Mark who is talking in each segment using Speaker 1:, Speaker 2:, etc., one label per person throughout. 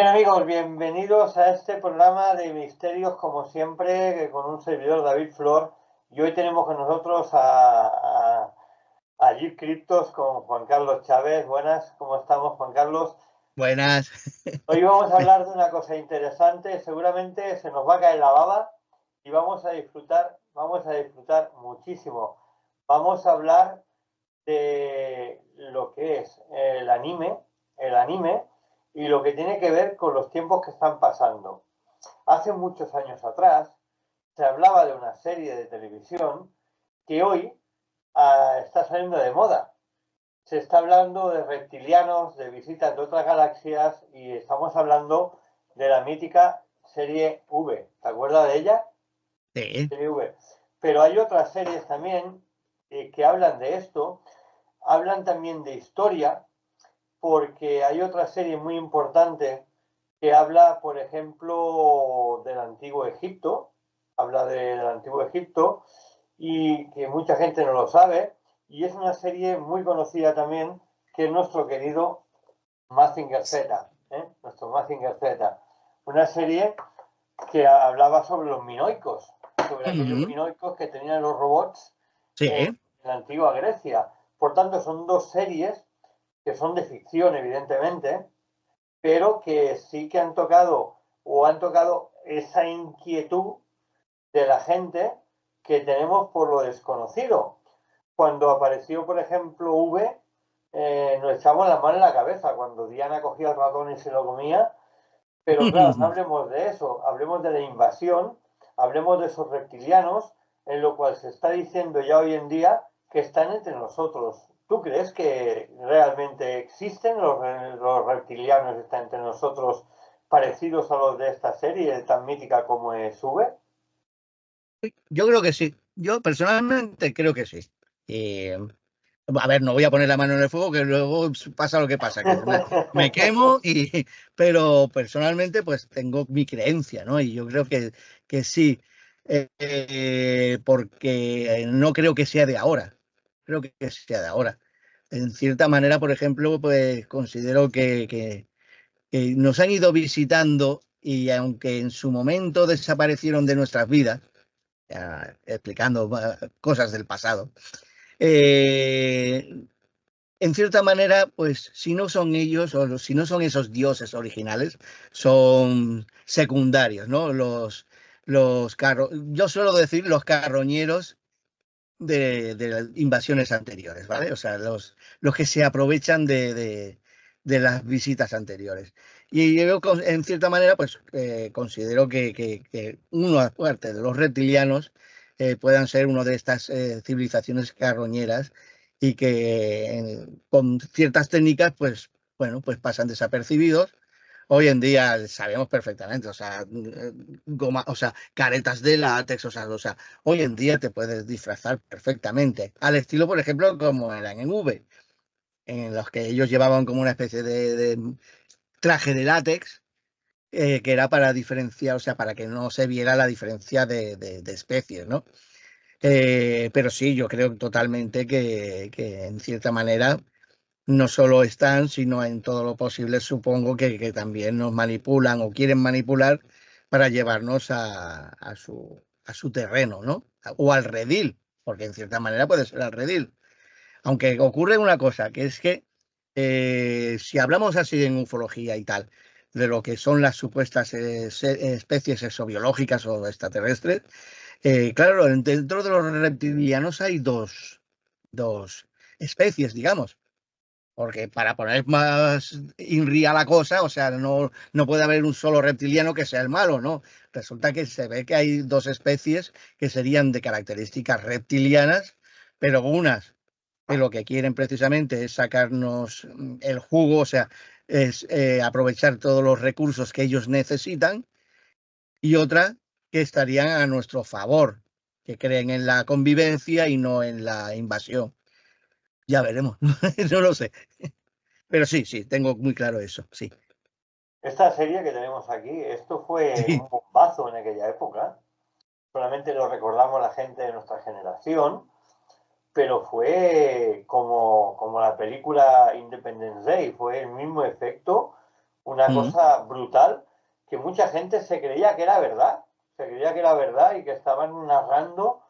Speaker 1: Bien amigos, bienvenidos a este programa de misterios como siempre con un servidor David Flor y hoy tenemos con nosotros a Jeep Cryptos con Juan Carlos Chávez. Buenas, ¿cómo estamos Juan Carlos?
Speaker 2: Buenas.
Speaker 1: Hoy vamos a hablar de una cosa interesante, seguramente se nos va a caer la baba y vamos a disfrutar muchísimo. Vamos a hablar de lo que es el anime y lo que tiene que ver con los tiempos que están pasando. Hace muchos años atrás se hablaba de una serie de televisión que hoy está saliendo de moda. Se está hablando de reptilianos, de visitas de otras galaxias y estamos hablando de la mítica serie V. ¿Te acuerdas de ella?
Speaker 2: Sí.
Speaker 1: Serie V. Pero hay otras series también que hablan de esto, hablan también de historia, porque hay otra serie muy importante que habla, por ejemplo, del Antiguo Egipto, habla del Antiguo Egipto y que mucha gente no lo sabe, y es una serie muy conocida también, que es nuestro querido Mazinger Z, nuestro Mazinger Z, una serie que hablaba sobre los minoicos, sobre aquellos
Speaker 2: Ujú.
Speaker 1: minoicos que tenían los robots en
Speaker 2: Sí.
Speaker 1: la antigua Grecia. Por tanto, son dos series que son de ficción, evidentemente, pero que sí que han tocado esa inquietud de la gente que tenemos por lo desconocido. Cuando apareció, por ejemplo, V, nos echamos la mano en la cabeza cuando Diana cogía el ratón y se lo comía, pero claro, no hablemos de eso, hablemos de la invasión, hablemos de esos reptilianos, en lo cual se está diciendo ya hoy en día que están entre nosotros. ¿Tú crees que realmente existen los reptilianos, están entre nosotros, parecidos a los de esta serie tan mítica como es V?
Speaker 2: Yo creo que sí. Yo personalmente creo que sí. Eh, a ver, no voy a poner la mano en el fuego, que luego pasa lo que pasa, que me quemo, pero personalmente pues tengo mi creencia, ¿no? Y yo creo que sí, porque no creo que sea de ahora, creo que sea de ahora. En cierta manera, por ejemplo, pues considero que nos han ido visitando y aunque en su momento desaparecieron de nuestras vidas, explicando cosas del pasado, eh, en cierta manera, pues si no son ellos o si no son esos dioses originales, son secundarios, ¿no? Yo suelo decir los carroñeros de las invasiones anteriores, ¿vale? O sea, los que se aprovechan de las visitas anteriores. Y yo, en cierta manera, pues considero que uno, aparte de los reptilianos, puedan ser una de estas civilizaciones carroñeras y que con ciertas técnicas, pues, bueno, pues pasan desapercibidos. Hoy en día sabemos perfectamente, o sea, o sea, caretas de látex, o sea, hoy en día te puedes disfrazar perfectamente, al estilo, por ejemplo, como eran en V, en los que ellos llevaban como una especie de traje de látex, que era para diferenciar, o sea, para que no se viera la diferencia de especies, ¿no? Pero sí, yo creo totalmente que en cierta manera no solo están, sino en todo lo posible, supongo que también nos manipulan o quieren manipular para llevarnos a su terreno, ¿no? O al redil, porque en cierta manera puede ser al redil. Aunque ocurre una cosa, que es que si hablamos así en ufología y tal, de lo que son las supuestas especies exobiológicas o extraterrestres, claro, dentro de los reptilianos hay dos especies, digamos. Porque para poner más INRI a la cosa, o sea, no puede haber un solo reptiliano que sea el malo, ¿no? Resulta que se ve que hay dos especies que serían de características reptilianas, pero unas que lo que quieren precisamente es sacarnos el jugo, o sea, es aprovechar todos los recursos que ellos necesitan, y otra que estarían a nuestro favor, que creen en la convivencia y no en la invasión. Ya veremos, no lo sé. Pero sí, sí, tengo muy claro eso, sí.
Speaker 1: Esta serie que tenemos aquí, esto fue
Speaker 2: Sí.
Speaker 1: un bombazo en aquella época, solamente lo recordamos la gente de nuestra generación, pero fue como la película Independence Day, fue el mismo efecto, una cosa brutal, que mucha gente se creía que era verdad, y que estaban narrando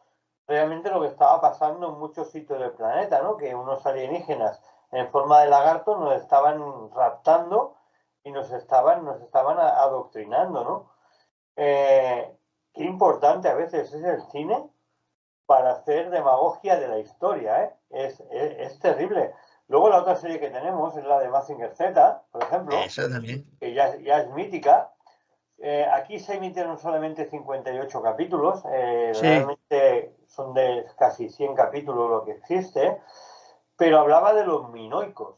Speaker 1: realmente lo que estaba pasando en muchos sitios del planeta, ¿no? Que unos alienígenas en forma de lagarto nos estaban raptando y nos estaban adoctrinando, ¿no? Qué importante a veces es el cine para hacer demagogia de la historia, ¿eh? Es terrible. Luego la otra serie que tenemos es la de Mazinger Z, por ejemplo,
Speaker 2: Esa también.
Speaker 1: que ya es mítica. Aquí se emitieron solamente 58 capítulos,
Speaker 2: Sí.
Speaker 1: realmente son de casi 100 capítulos lo que existe, pero hablaba de los minoicos.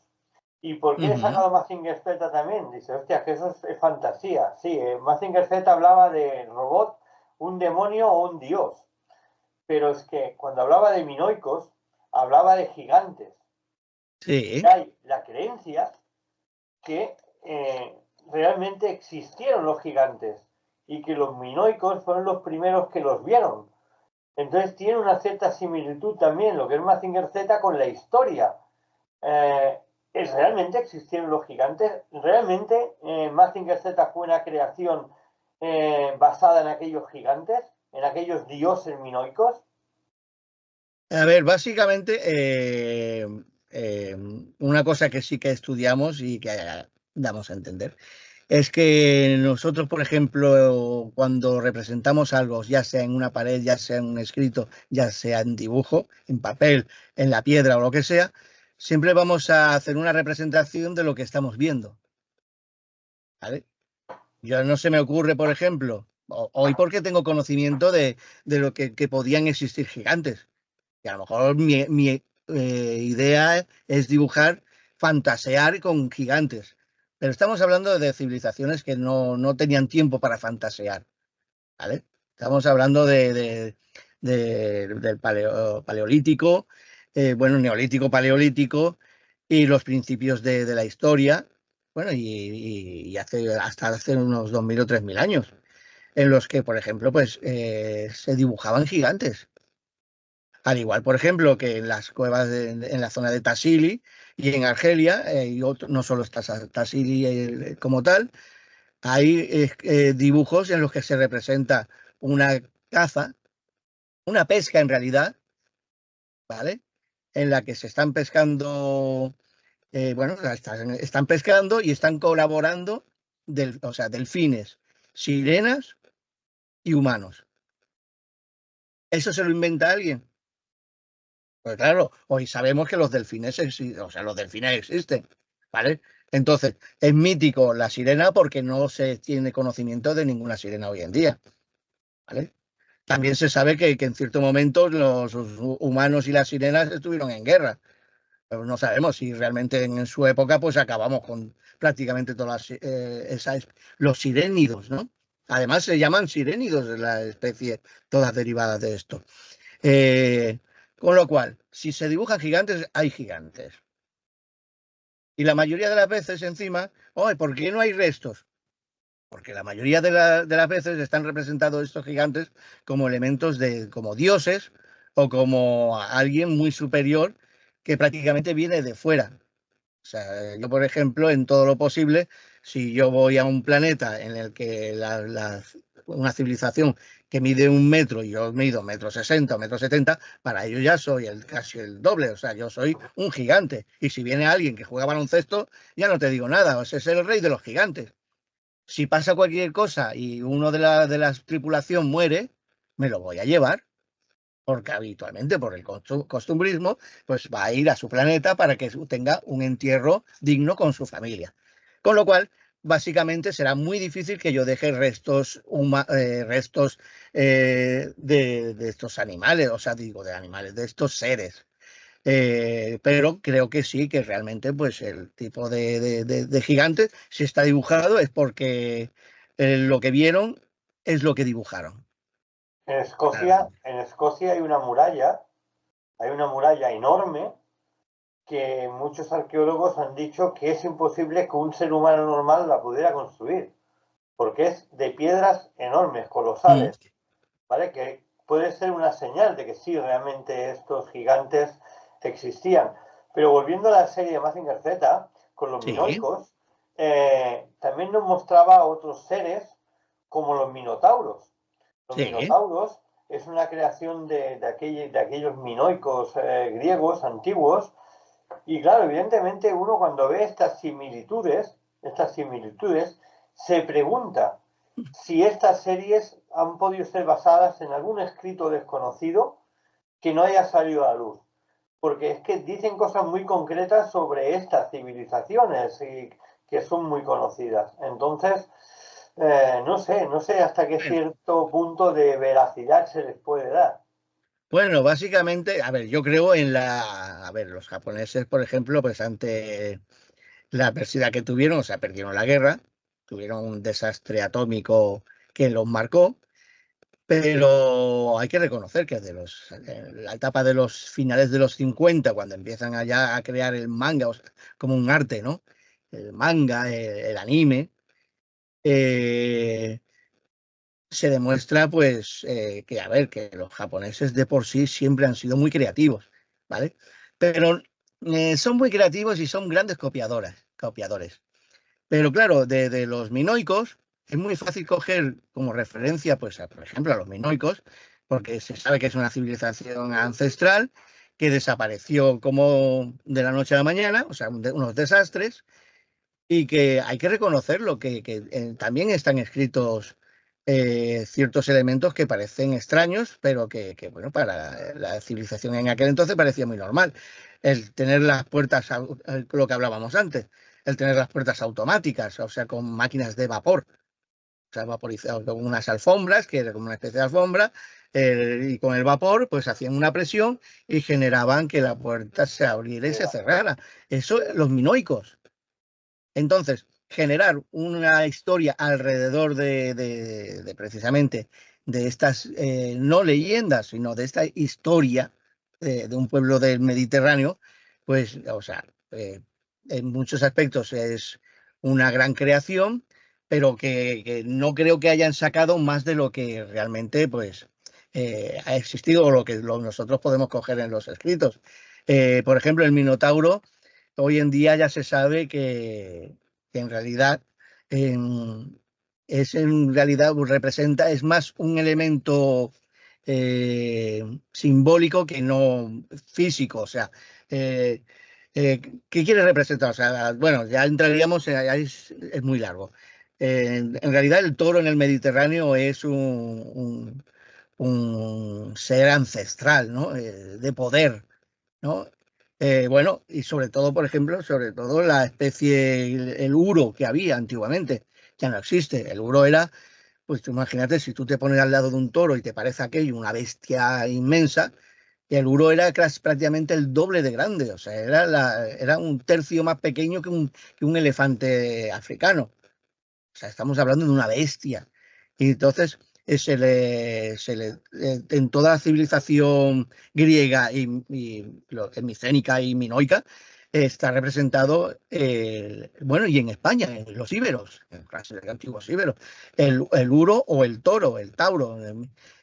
Speaker 1: ¿Y por qué he
Speaker 2: Ujú.
Speaker 1: sacado Mazinger Z también? Dice, hostia, que eso es fantasía. Sí, Mazinger Z hablaba de robot, un demonio o un dios, pero es que cuando hablaba de minoicos, hablaba de gigantes. Y
Speaker 2: Sí.
Speaker 1: hay la creencia que realmente existieron los gigantes y que los minoicos fueron los primeros que los vieron. Entonces tiene una cierta similitud también lo que es Mazinger Z con la historia. ¿Realmente existieron los gigantes? ¿Realmente Mazinger Z fue una creación basada en aquellos gigantes, en aquellos dioses minoicos?
Speaker 2: A ver, básicamente, una cosa que sí que estudiamos y que damos a entender es que nosotros, por ejemplo, cuando representamos algo, ya sea en una pared, ya sea en un escrito, ya sea en dibujo, en papel, en la piedra o lo que sea, siempre vamos a hacer una representación de lo que estamos viendo, ¿vale? Yo no se me ocurre, por ejemplo, hoy porque tengo conocimiento de lo que podían existir gigantes. Y a lo mejor mi idea es dibujar, fantasear con gigantes. Pero estamos hablando de civilizaciones que no tenían tiempo para fantasear, ¿vale? Estamos hablando del paleolítico, bueno, neolítico, paleolítico y los principios de la historia, bueno, y hasta hace unos 2000 o 3000 años, en los que, por ejemplo, pues se dibujaban gigantes. Al igual, por ejemplo, que en las cuevas en la zona de Tassili y en Argelia, no solo está Tassili como tal, hay dibujos en los que se representa una caza, una pesca en realidad, ¿vale? En la que se están pescando, bueno, están pescando y están colaborando, o sea, delfines, sirenas y humanos. ¿Eso se lo inventa alguien? Pues claro, hoy sabemos que los delfines existen, o sea, los delfines existen, ¿vale? Entonces, es mítico la sirena porque no se tiene conocimiento de ninguna sirena hoy en día, ¿vale? También se sabe que en cierto momento los humanos y las sirenas estuvieron en guerra, pero no sabemos si realmente en su época pues acabamos con prácticamente todas los sirénidos, ¿no? Además se llaman sirénidos la especie, todas derivadas de esto. Eh, con lo cual, si se dibujan gigantes, hay gigantes. Y la mayoría de las veces encima, oh, ¿por qué no hay restos? Porque la mayoría de las veces están representados estos gigantes como elementos como dioses o como alguien muy superior que prácticamente viene de fuera. O sea, yo, por ejemplo, en todo lo posible, si yo voy a un planeta en el que una civilización que mide 1 metro y yo mido 1,60 m o 1,70 m, para ello ya soy casi el doble. O sea, yo soy un gigante. Y si viene alguien que juega baloncesto, ya no te digo nada. O sea, es el rey de los gigantes. Si pasa cualquier cosa y uno de la tripulación muere, me lo voy a llevar porque habitualmente por el costumbrismo, pues va a ir a su planeta para que tenga un entierro digno con su familia. Con lo cual, básicamente será muy difícil que yo deje restos de estos animales, o sea, digo, de animales, de estos seres. Pero creo que sí, que realmente pues el tipo de gigante, si está dibujado, es porque lo que vieron es lo que dibujaron. Claramente.
Speaker 1: En Escocia hay una muralla enorme que muchos arqueólogos han dicho que es imposible que un ser humano normal la pudiera construir, porque es de piedras enormes,
Speaker 2: Mm,
Speaker 1: colosales, ¿vale? Que puede ser una señal de que sí, realmente estos gigantes existían. Pero volviendo a la serie de Mazinger Z, con los
Speaker 2: sí.
Speaker 1: minoicos, también nos mostraba otros seres como los minotauros. Los
Speaker 2: Sí,
Speaker 1: minotauros es una creación de aquellos minoicos griegos antiguos. Y claro, evidentemente uno cuando ve estas similitudes, se pregunta si estas series han podido ser basadas en algún escrito desconocido que no haya salido a la luz. Porque es que dicen cosas muy concretas sobre estas civilizaciones y que son muy conocidas. Entonces, no sé hasta qué
Speaker 2: bueno,
Speaker 1: cierto punto de veracidad se les puede dar.
Speaker 2: bueno, básicamente, a ver, yo creo en a ver, los japoneses, por ejemplo, pues ante la adversidad que tuvieron, o sea, perdieron la guerra, tuvieron un desastre atómico que los marcó, pero hay que reconocer que la etapa de los finales de los 50, cuando empiezan allá a crear el manga, o sea, como un arte, ¿no? El manga, el anime, eh, se demuestra pues que, a ver, que los japoneses de por sí siempre han sido muy creativos, ¿vale? Pero son muy creativos y son grandes copiadores. Pero claro, de los minoicos es muy fácil coger como referencia, pues, por ejemplo, a los minoicos, porque se sabe que es una civilización ancestral que desapareció como de la noche a la mañana, o sea, unos desastres, y que hay que reconocerlo, que también están escritos ciertos elementos que parecen extraños, pero bueno, para la civilización en aquel entonces parecía muy normal. El tener las puertas, lo que hablábamos antes, el tener las puertas automáticas, o sea, con máquinas de vapor, o sea, vaporizadas, con unas alfombras, que era como una especie de alfombra, y con el vapor, pues hacían una presión y generaban que la puerta se abriera y se cerrara. Eso, los minoicos. Entonces, generar una historia alrededor de precisamente de estas no leyendas, sino de esta historia de un pueblo del Mediterráneo, pues, o sea, en muchos aspectos es una gran creación, pero que no creo que hayan sacado más de lo que realmente, pues, ha existido o lo que nosotros podemos coger en los escritos. Por ejemplo, el Minotauro. Hoy en día ya se sabe que en realidad en realidad representa, es más un elemento simbólico que no físico. O sea, eh, ¿qué quiere representar? O sea, bueno, ya entraríamos, ya es muy largo. En realidad el toro en el Mediterráneo es un ser ancestral, ¿no? De poder, ¿no? Bueno, y sobre todo, por ejemplo, sobre todo la especie, el uro que había antiguamente, ya no existe. El uro era, pues tú imagínate, si tú te pones al lado de un toro y te parece aquello una bestia inmensa, el uro era prácticamente el doble de grande, o sea, era un tercio más pequeño que un elefante africano. O sea, estamos hablando de una bestia. Y entonces en toda la civilización griega micénica y minoica está representado, bueno, y en España, en los íberos, en clases de antiguos íberos, el uro o el toro, el tauro.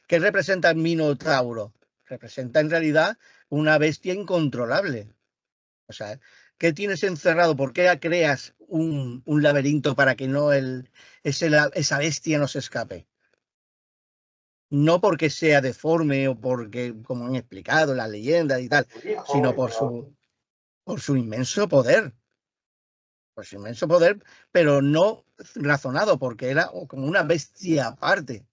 Speaker 2: ¿Qué representa el minotauro? Representa en realidad una bestia incontrolable. O sea, ¿qué tienes encerrado? ¿Por qué creas un laberinto para que no esa bestia no se escape? No porque sea deforme o porque, como han explicado las leyendas y tal,
Speaker 1: Su hijo
Speaker 2: sino
Speaker 1: y todo.
Speaker 2: por su inmenso poder. Por su inmenso poder, pero no razonado, porque era como una bestia aparte.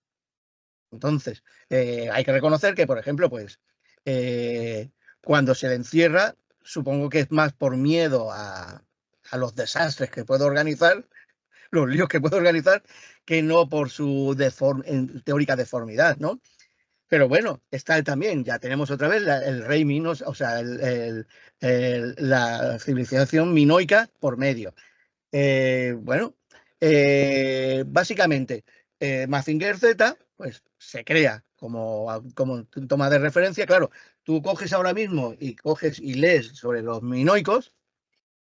Speaker 2: Entonces, hay que reconocer que, por ejemplo, pues cuando se le encierra, supongo que es más por miedo a los desastres que puede organizar, los líos que puede organizar, que no por su teórica deformidad, ¿no? Pero bueno, está él también, ya tenemos otra vez el rey Minos, o sea, la civilización minoica por medio. Bueno, básicamente, Mazinger Z, pues se crea como toma de referencia. Claro, tú coges ahora mismo y coges y lees sobre los minoicos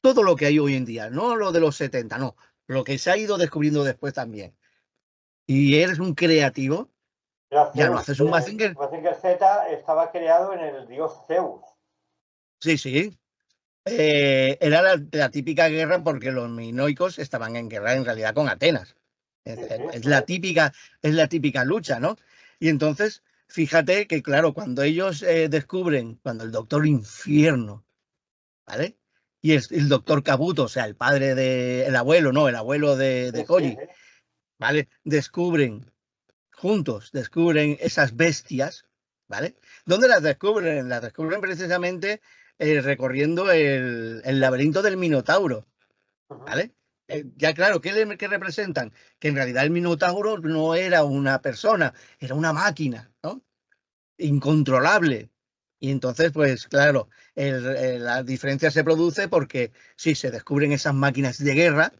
Speaker 2: todo lo que hay hoy en día, no lo de los 70, no, lo que se ha ido descubriendo después también. Y eres un creativo,
Speaker 1: Era
Speaker 2: ya no
Speaker 1: Zeus.
Speaker 2: haces un Mazinger.
Speaker 1: Mazinger Z estaba creado en el dios Zeus.
Speaker 2: Sí, sí, Era la típica guerra porque los minoicos estaban en guerra en realidad con Atenas. Es,
Speaker 1: Sí, sí,
Speaker 2: es
Speaker 1: eso
Speaker 2: la típica lucha, ¿no? Y entonces, fíjate que, claro, cuando ellos descubren, cuando el Doctor Infierno, ¿vale? Y el Doctor Kabuto, o sea, el padre de, el abuelo, no, el abuelo de
Speaker 1: es. Sí, sí,
Speaker 2: Koji,
Speaker 1: sí.
Speaker 2: ¿vale? Juntos, descubren esas bestias, ¿vale? ¿Dónde las descubren? Las descubren precisamente recorriendo el laberinto del Minotauro,
Speaker 1: Ujú.
Speaker 2: ¿vale? Ya claro, ¿qué representan? Que en realidad el Minotauro no era una persona, era una máquina, ¿no? Incontrolable. Y entonces, pues claro, la diferencia se produce porque sí, se descubren esas máquinas de guerra,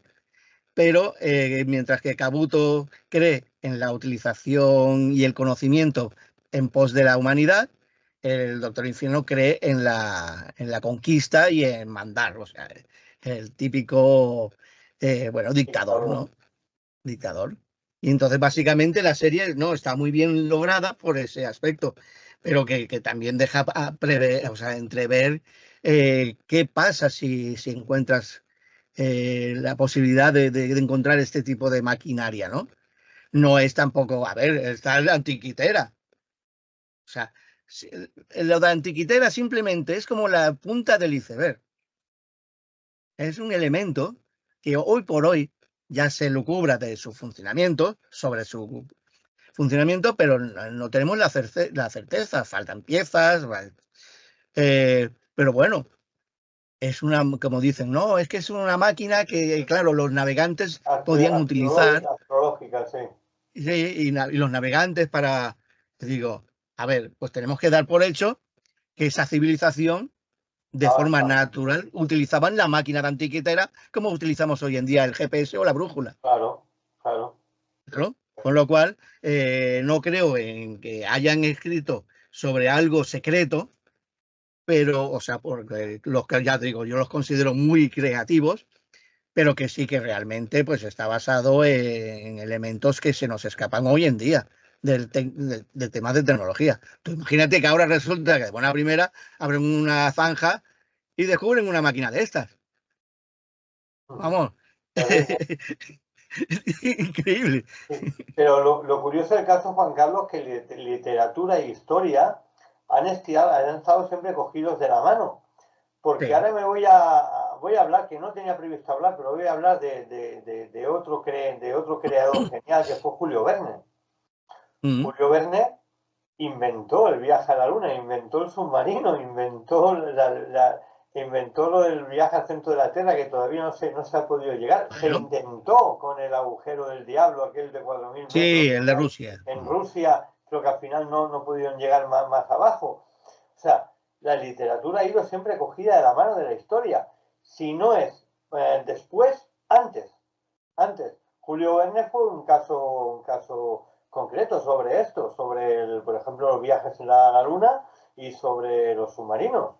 Speaker 2: pero mientras que Kabuto cree en la utilización y el conocimiento en pos de la humanidad, el Doctor Infierno cree en la conquista y en mandar, o sea, el típico, bueno, dictador,
Speaker 1: Dictador.
Speaker 2: ¿no? Dictador. Y entonces, básicamente, la serie no está muy bien lograda por ese aspecto, pero que también deja a prever, o sea, entrever qué pasa si encuentras la posibilidad de encontrar este tipo de maquinaria, ¿no? No es tampoco, a ver, está la antiquitera. O sea, lo de antiquitera simplemente es como la punta del iceberg. Es un elemento que hoy por hoy ya se lucubra de su funcionamiento, sobre su funcionamiento, pero no tenemos la certeza, faltan piezas, ¿vale? Pero bueno, es una, como dicen, no, es que es una máquina que, claro, los navegantes podían utilizar,
Speaker 1: Astrológica, sí.
Speaker 2: y los navegantes para, digo, a ver, pues tenemos que dar por hecho que esa civilización, de
Speaker 1: Ah,
Speaker 2: forma
Speaker 1: ah,
Speaker 2: natural, utilizaban la máquina de antiquitera como utilizamos hoy en día el GPS o la brújula,
Speaker 1: claro, claro.
Speaker 2: ¿no? Con lo cual, no creo en que hayan escrito sobre algo secreto, pero, o sea, porque los que ya digo, yo los considero muy creativos, pero que sí que realmente pues está basado en elementos que se nos escapan hoy en día del tema de tecnología. Tú imagínate que ahora resulta que de buena primera abren una zanja y descubren una máquina de estas.
Speaker 1: Ujú.
Speaker 2: Vamos.
Speaker 1: Ya ves, ¿no?
Speaker 2: Increíble.
Speaker 1: Sí. Pero lo curioso del caso, Juan Carlos, que literatura e historia han estado siempre cogidos de la mano. Porque
Speaker 2: Sí.
Speaker 1: ahora voy a hablar, que no tenía previsto hablar, pero voy a hablar de otro creador genial que fue Julio Verne.
Speaker 2: Mm,
Speaker 1: Julio Verne inventó el viaje a la Luna, inventó el submarino, inventó lo del viaje al centro de la Tierra, que todavía no se ha podido llegar. Se
Speaker 2: claro.
Speaker 1: intentó con el agujero del diablo, aquel de 4.000 metros
Speaker 2: Sí, el de Rusia.
Speaker 1: en Rusia, creo que al final no pudieron llegar más abajo. O sea, la literatura ha ido siempre cogida de la mano de la historia. Si no es después, antes. Antes. Julio Verne fue un caso concreto sobre esto, sobre, por ejemplo, los viajes en la Luna y sobre los submarinos.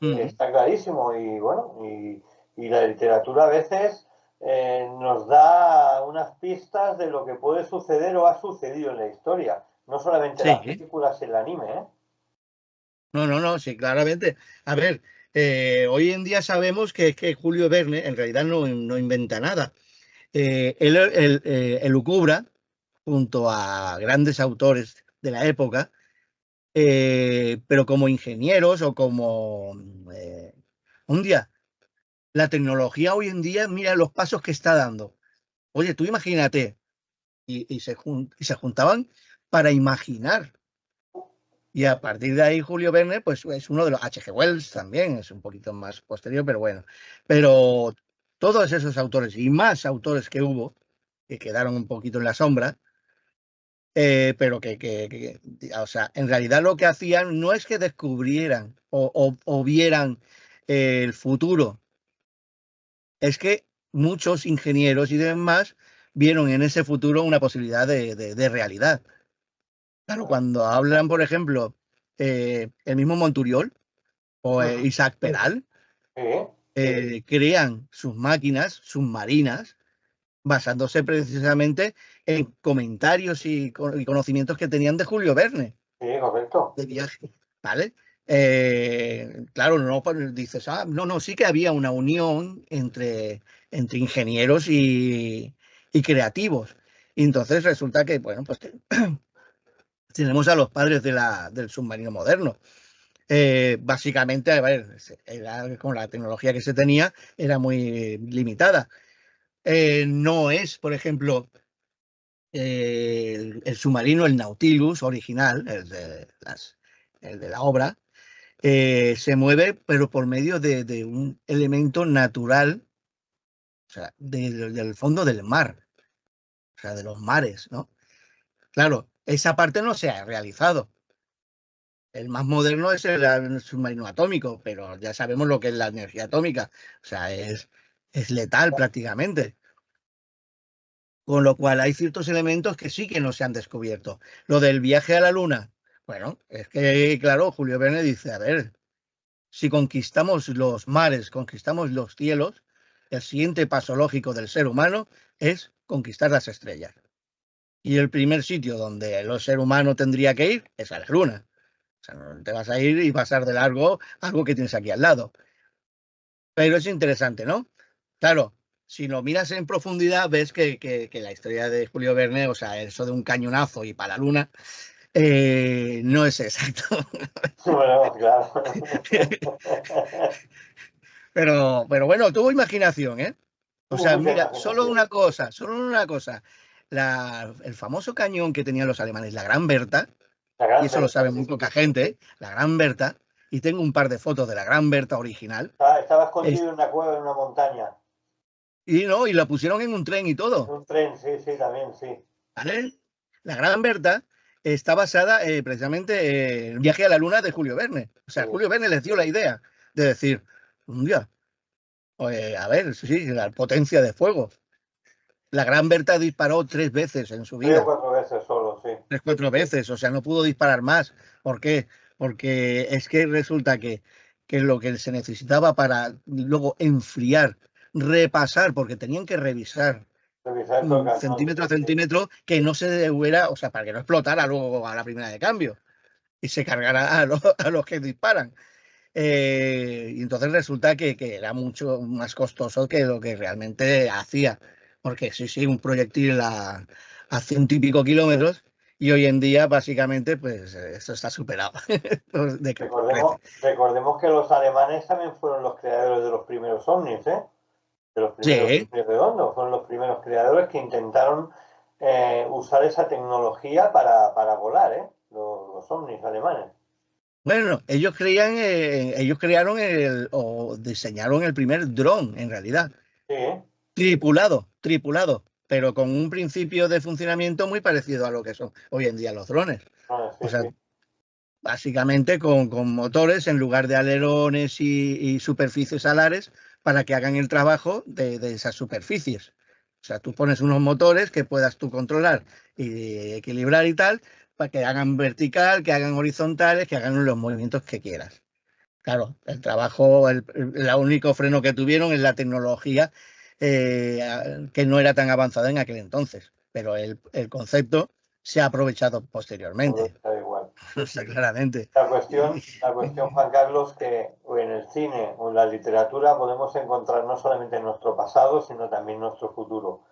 Speaker 2: Mm.
Speaker 1: Está clarísimo y bueno, y la literatura a veces nos da unas pistas de lo que puede suceder o ha sucedido en la historia. No solamente las
Speaker 2: Sí.
Speaker 1: películas y el anime, ¿eh?
Speaker 2: No, no, no, sí, claramente. A ver, hoy en día sabemos que Julio Verne en realidad no inventa nada. Él lucubra junto a grandes autores de la época, pero como ingenieros o como un día, la tecnología hoy en día, mira los pasos que está dando. Oye, tú imagínate, y se juntaban para imaginar. Y a partir de ahí, Julio Verne, pues es uno de los H.G. Wells también, es un poquito más posterior, pero bueno. Pero todos esos autores y más autores que hubo, que quedaron un poquito en la sombra, pero o sea, en realidad lo que hacían no es que descubrieran o vieran el futuro, es que muchos ingenieros y demás vieron en ese futuro una posibilidad de realidad. Claro, cuando hablan, por ejemplo, el mismo Monturiol o Isaac Peral,
Speaker 1: Sí,
Speaker 2: crean sus máquinas submarinas basándose precisamente en comentarios y conocimientos que tenían de Julio Verne
Speaker 1: sí, correcto.
Speaker 2: de viaje, ¿vale? Claro, no pues, dices, no, sí que había una unión entre ingenieros y creativos. Y entonces resulta que, bueno, pues tenemos a los padres del submarino moderno. Básicamente, a ver, con la tecnología que se tenía, era muy limitada. No es, por ejemplo, el submarino, el Nautilus original, el de la obra, se mueve, pero por medio de un elemento natural, o sea, del fondo del mar, o sea, de los mares, ¿no? Claro, esa parte no se ha realizado. El más moderno es el submarino atómico, pero ya sabemos lo que es la energía atómica, o sea, es letal prácticamente. Con lo cual hay ciertos elementos que sí que no se han descubierto. Lo del viaje a la Luna, bueno, es que, claro, Julio Verne dice, a ver, si conquistamos los mares, conquistamos los cielos, el siguiente paso lógico del ser humano es conquistar las estrellas. Y el primer sitio donde el ser humano tendría que ir es a la Luna. O sea, no te vas a ir y pasar de largo algo que tienes aquí al lado. Pero es interesante, ¿no? Claro, si lo miras en profundidad, ves que la historia de Julio Verne, o sea, eso de un cañonazo y para la Luna, no es exacto.
Speaker 1: Bueno, claro.
Speaker 2: Pero bueno, tuvo imaginación, ¿eh? O
Speaker 1: Tuvo
Speaker 2: sea,
Speaker 1: mucha
Speaker 2: mira,
Speaker 1: imaginación.
Speaker 2: solo una cosa. El famoso cañón que tenían los alemanes, la Gran Berta,
Speaker 1: La
Speaker 2: y
Speaker 1: gran
Speaker 2: eso lo
Speaker 1: Berta,
Speaker 2: sabe
Speaker 1: sí.
Speaker 2: muy poca gente, ¿eh? La Gran Berta, y tengo un par de fotos de la Gran Berta original,
Speaker 1: Estaba escondido
Speaker 2: es-
Speaker 1: en una cueva en una montaña.
Speaker 2: y no, y la pusieron en un tren y
Speaker 1: En
Speaker 2: todo,
Speaker 1: un tren, sí, sí, también, sí.
Speaker 2: ¿vale? La Gran Berta está basada precisamente en el viaje a la Luna de Julio Verne. O
Speaker 1: Sí.
Speaker 2: sea, Julio Verne les dio la idea de decir, un día, a ver, sí, la potencia de fuego. La Gran Berta disparó 3 veces en su
Speaker 1: 3 o
Speaker 2: vida,
Speaker 1: 4 veces solo, sí.
Speaker 2: 3, 4 veces, o sea, no pudo disparar más. ¿Por qué? Porque es que resulta que lo que se necesitaba para luego enfriar, repasar, porque tenían que revisar
Speaker 1: Revisar todo el cañón,
Speaker 2: centímetro
Speaker 1: sí,
Speaker 2: a
Speaker 1: sí.
Speaker 2: centímetro, que no se hubiera, o sea, para que no explotara luego a la primera de cambio y se cargara a los que disparan. Y entonces resulta que era mucho más costoso que lo que realmente hacía. Porque sí, un proyectil a 100 y pico kilómetros y hoy en día básicamente pues esto está superado. De que
Speaker 1: Recordemos,
Speaker 2: crece.
Speaker 1: recordemos que los alemanes también fueron los creadores de los primeros ovnis, ¿eh? De los primeros
Speaker 2: Sí,
Speaker 1: ovnis redondos. Fueron los primeros creadores que intentaron usar esa tecnología para volar, ¿eh? Los ovnis alemanes.
Speaker 2: bueno, ellos crearon o diseñaron el primer dron en realidad.
Speaker 1: Sí, ¿eh?
Speaker 2: Tripulado, pero con un principio de funcionamiento muy parecido a lo que son hoy en día los drones.
Speaker 1: Ah, sí,
Speaker 2: O sea,
Speaker 1: sí.
Speaker 2: básicamente con motores en lugar de alerones y superficies alares para que hagan el trabajo de esas superficies. O sea, tú pones unos motores que puedas tú controlar y equilibrar y tal, para que hagan vertical, que hagan horizontales, que hagan los movimientos que quieras. Claro, el trabajo, el único freno que tuvieron es la tecnología que no era tan avanzada en aquel entonces, pero el concepto se ha aprovechado
Speaker 1: Todo
Speaker 2: posteriormente,
Speaker 1: está igual.
Speaker 2: o sea, claramente.
Speaker 1: La cuestión, Juan Carlos, que en el cine o en la literatura podemos encontrar no solamente nuestro pasado, sino también nuestro futuro.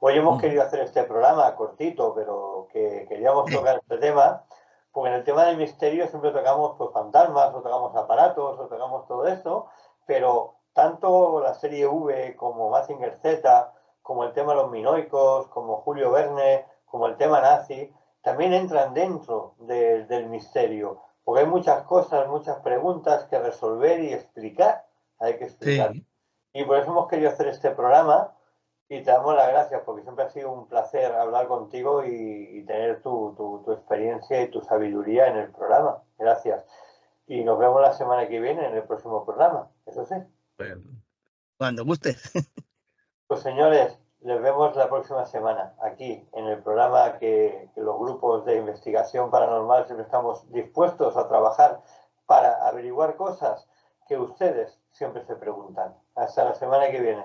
Speaker 1: Hoy hemos querido hacer este programa cortito, pero que queríamos tocar este tema, porque en el tema del misterio siempre tocamos pues, fantasmas, o tocamos aparatos, o tocamos todo esto, pero tanto la serie V como Mazinger Z, como el tema de los minoicos, como Julio Verne, como el tema nazi, también entran dentro del misterio, porque hay muchas cosas, muchas preguntas que resolver y explicar, hay que explicar.
Speaker 2: Sí,
Speaker 1: Y por eso hemos querido hacer este programa y te damos las gracias porque siempre ha sido un placer hablar contigo y tener tu experiencia y tu sabiduría en el programa. Gracias. Y nos vemos la semana que viene en el próximo programa. Eso sí.
Speaker 2: pues, cuando guste.
Speaker 1: Pues señores, les vemos la próxima semana aquí en el programa que los grupos de investigación paranormal siempre estamos dispuestos a trabajar para averiguar cosas que ustedes siempre se preguntan. Hasta la semana que viene.